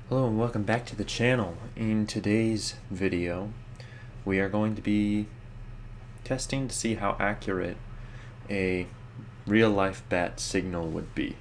Hello and welcome back to the channel. In today's video, we are going to be testing to see how accurate a real-life bat signal would be.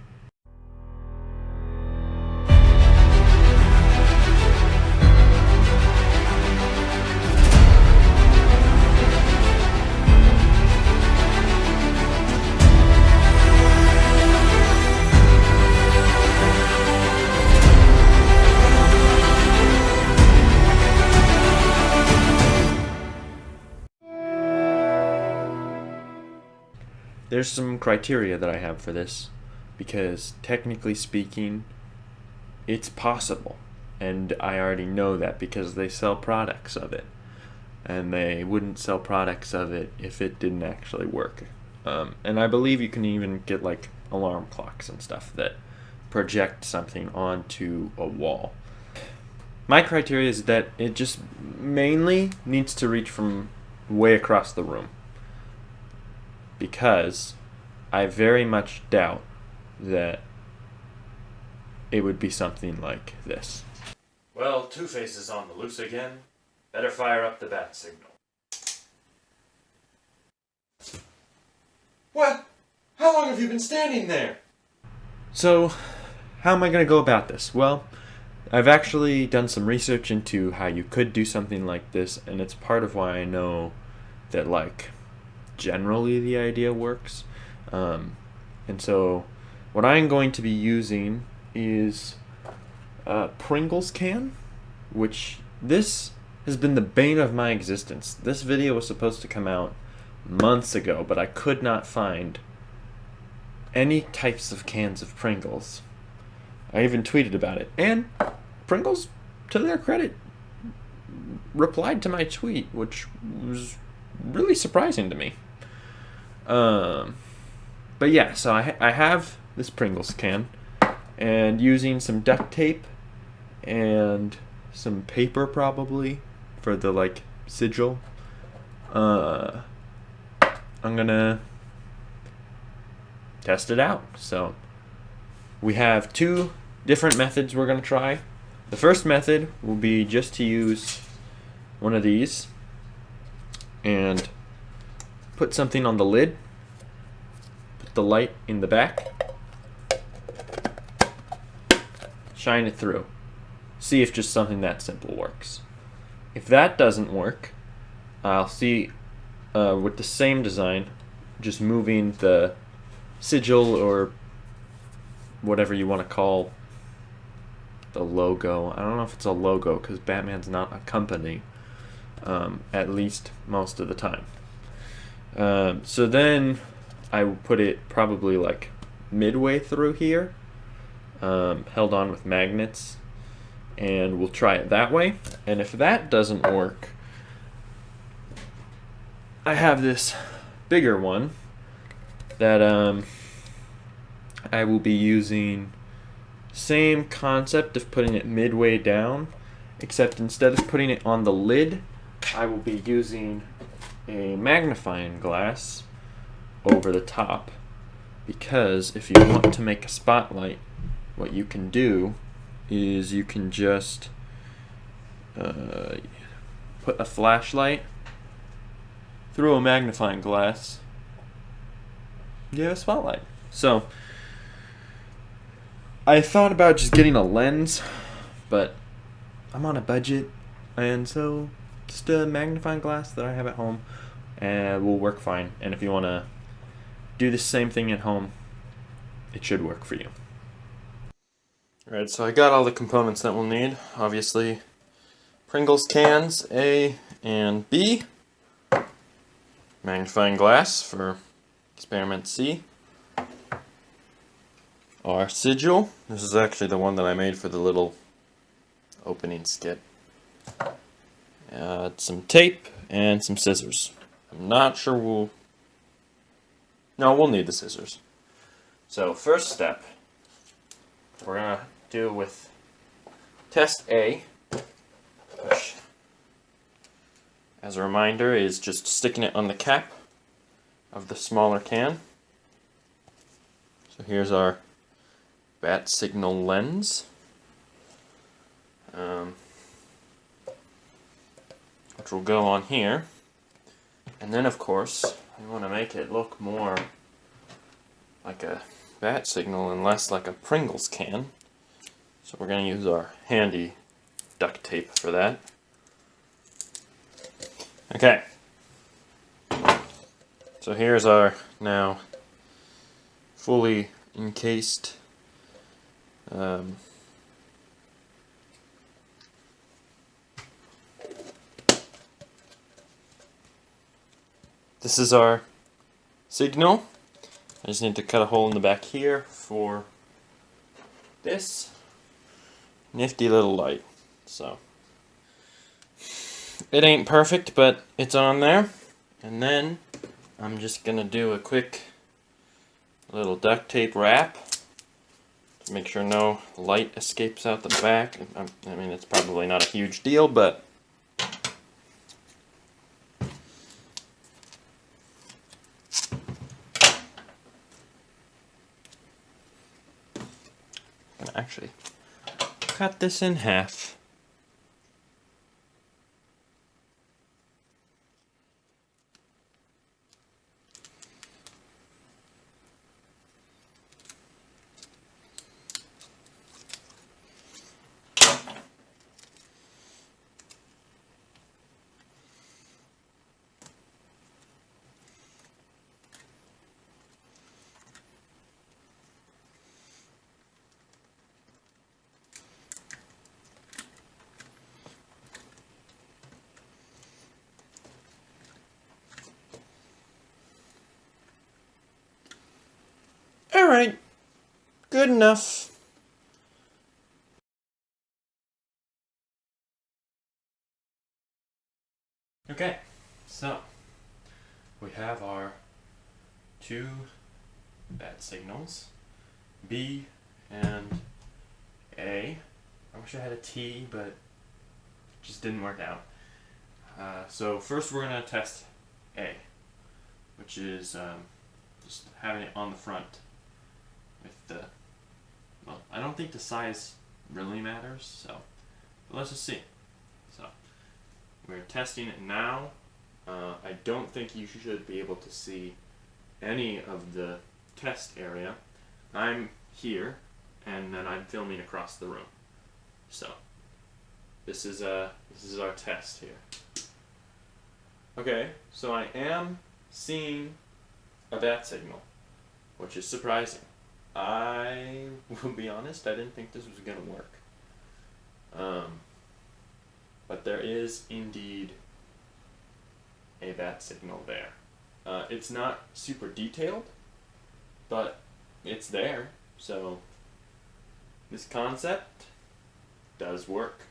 There's some criteria that I have for this, because technically speaking, it's possible. And I already know that because they sell products of it. And they wouldn't sell products of it if it didn't actually work. And I believe you can even get like alarm clocks and stuff that project something onto a wall. My criteria is that it just mainly needs to reach from way across the room, because I very much doubt that it would be something like this. Well, Two-Face is on the loose again. Better fire up the bat signal. What? How long have you been standing there? So, how am I going to go about this? Well, I've actually done some research into how you could do something like this, and it's part of why I know that, like, generally the idea works. And so what I'm going to be using is a Pringles can, which this has been the bane of my existence. This video was supposed to come out months ago, but I could not find any types of cans of Pringles. I even tweeted about it, and Pringles, to their credit, replied to my tweet, which was really surprising to me. But yeah, so I have this Pringles can, and using some duct tape and some paper probably for the like sigil, I'm gonna test it out. So we have two different methods we're gonna try. The first method will be just to use one of these and put something on the lid, put the light in the back, shine it through, see if just something that simple works. If that doesn't work, I'll see with the same design, just moving the sigil, or whatever you want to call the logo. I don't know if it's a logo because Batman's not a company, at least most of the time. So then I will put it probably like midway through here, held on with magnets, and we'll try it that way. And if that doesn't work, I have this bigger one that I will be using. Same concept of putting it midway down, except instead of putting it on the lid, I will be using a magnifying glass over the top, because if you want to make a spotlight, what you can do is you can just put a flashlight through a magnifying glass. You have a spotlight. So I thought about just getting a lens, but I'm on a budget, and so just a magnifying glass that I have at home will work fine. And if you want to do the same thing at home, it should work for you. Alright, so I got all the components that we'll need. Obviously, Pringles cans A and B, magnifying glass for experiment C, our sigil. This is actually the one that I made for the little opening skit. Some tape and some scissors. I'm not sure we'll need the scissors. So first step, we're gonna do with test A, which, as a reminder, is just sticking it on the cap of the smaller can. So here's our bat signal lens. which will go on here. And then, of course, we want to make it look more like a bat signal and less like a Pringles can. So we're going to use our handy duct tape for that. Okay. So here's our now fully encased this is our signal. I just need to cut a hole in the back here for this nifty little light. So it ain't perfect, but it's on there. And then I'm just gonna do a quick little duct tape wrap to make sure no light escapes out the back. I mean, it's probably not a huge deal, but I'm gonna actually cut this in half. Alright, good enough. Okay, so we have our two bat signals, B and A. I wish I had a T, but it just didn't work out. So first we're going to test A, which is just having it on the front with the, well, I don't think the size really matters, so but let's just see. So we're testing it now. I don't think you should be able to see any of the test area. I'm here, and then I'm filming across the room. So this is our test here. Okay, so I am seeing a bat signal, which is surprising. I will be honest, I didn't think this was going to work. But there is indeed a bat signal there. It's not super detailed, but it's there, so this concept does work.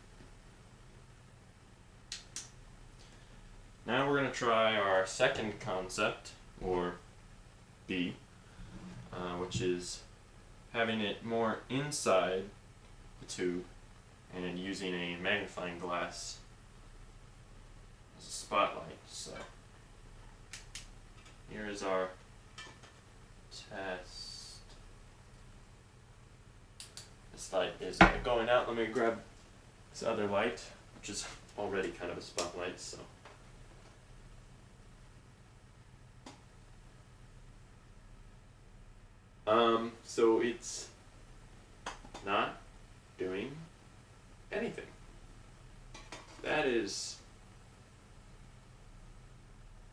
Now we're going to try our second concept, or B, which is having it more inside the tube and using a magnifying glass as a spotlight. So here is our test. This light is going out. Let me grab this other light, which is already kind of a spotlight. So it's not doing anything. That is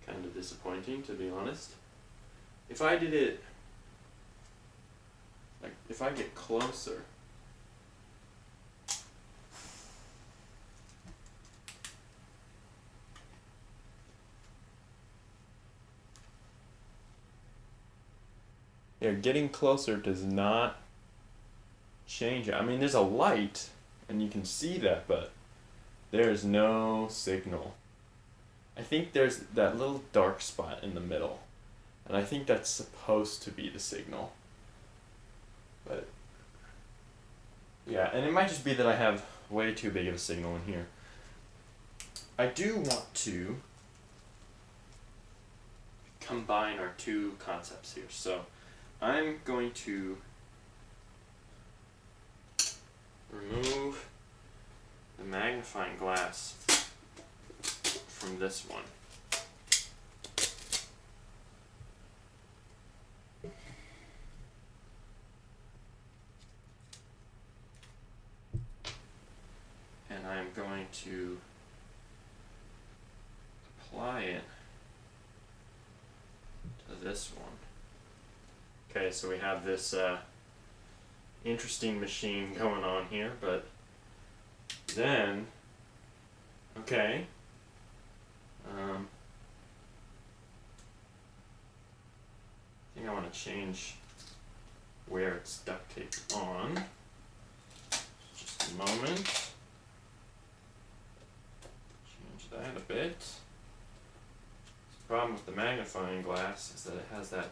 kind of disappointing, to be honest. If I did it, like, if I get closer, yeah, getting closer does not change it. I mean, there's a light, and you can see that, but there's no signal. I think there's that little dark spot in the middle, and I think that's supposed to be the signal. But yeah, and it might just be that I have way too big of a signal in here. I do want to combine our two concepts here. So I'm going to remove magnifying glass from this one. And I'm going to apply it to this one. Okay, so we have this interesting machine going on here, but then, okay, I think I want to change where it's duct taped on. Just a moment. Change that a bit. The problem with the magnifying glass is that it has that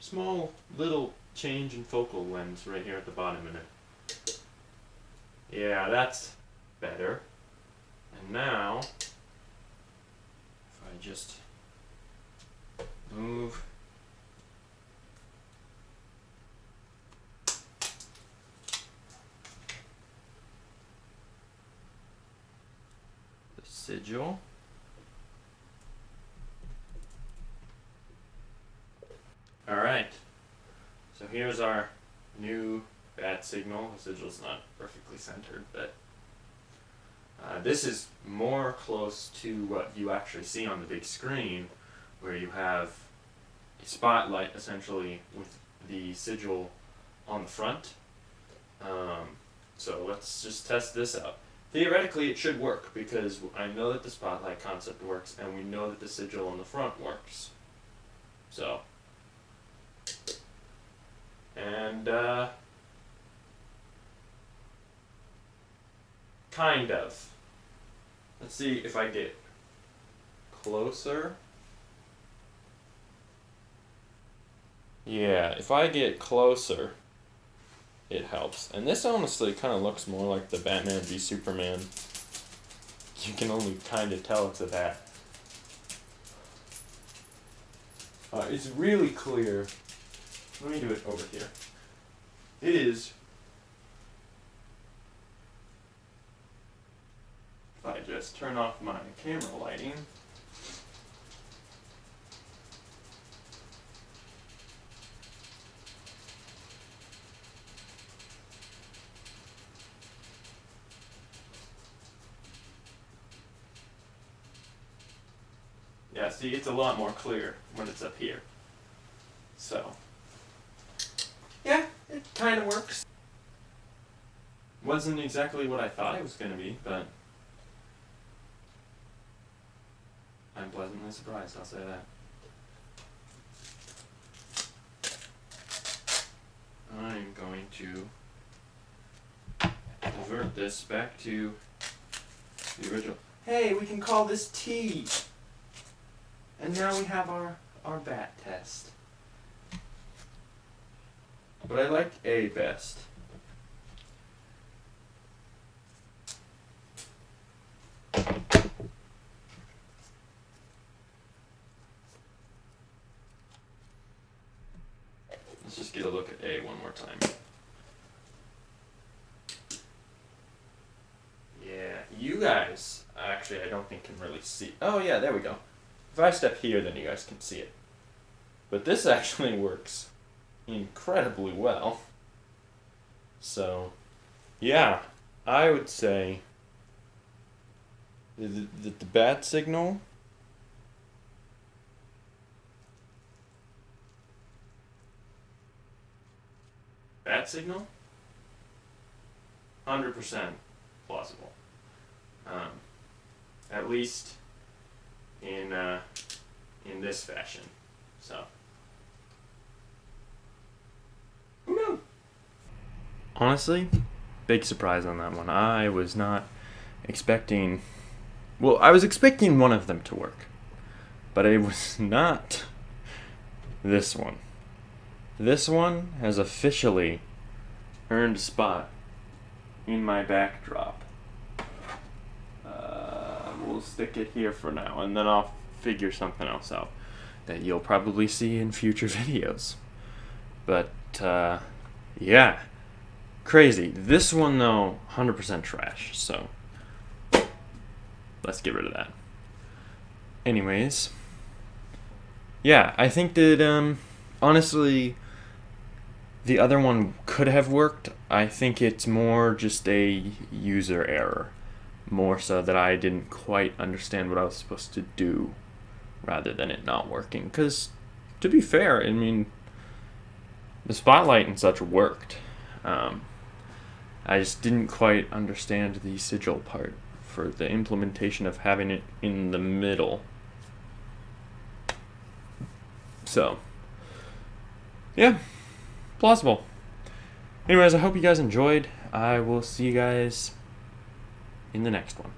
small little change in focal length right here at the bottom of it. Yeah, that's better. And now, if I just move the sigil. Alright, so here's our new bat signal. The sigil's not perfectly centered, but this is more close to what you actually see on the big screen, where you have a spotlight essentially with the sigil on the front. So let's just test this out. Theoretically it should work because I know that the spotlight concept works and we know that the sigil on the front works. So, and kind of. Let's see if I get closer. Yeah, if I get closer, it helps. And this honestly kind of looks more like the Batman v Superman. You can only kind of tell it's a bat. It's really clear. Let me do it over here. It is. If I just turn off my camera lighting. Yeah, see, it's a lot more clear when it's up here. So, yeah, it kind of works. Wasn't exactly what I thought it was going to be, but I'm pleasantly surprised, I'll say that. I'm going to divert this back to the original. Hey, we can call this T! And now we have our bat test. But I like A best. Let's just get a look at A one more time. Yeah, you guys, actually I don't think can really see. Oh yeah, there we go. If I step here, then you guys can see it. But this actually works incredibly well. So, yeah, I would say that the bat signal bat signal 100% plausible. At least in this fashion. So, who knows? Honestly, big surprise on that one. I was not expecting. Well, I was expecting one of them to work, but it was not this one. This one has officially earned a spot in my backdrop. We'll stick it here for now, and then I'll figure something else out that you'll probably see in future videos. But, yeah. Crazy. This one, though, 100% trash, so let's get rid of that. Anyways, yeah, I think that honestly, the other one could have worked. I think it's more just a user error, more so that I didn't quite understand what I was supposed to do, rather than it not working. Because, to be fair, I mean, the spotlight and such worked. I just didn't quite understand the sigil part for the implementation of having it in the middle. So, yeah, plausible. Anyways, I hope you guys enjoyed. I will see you guys in the next one.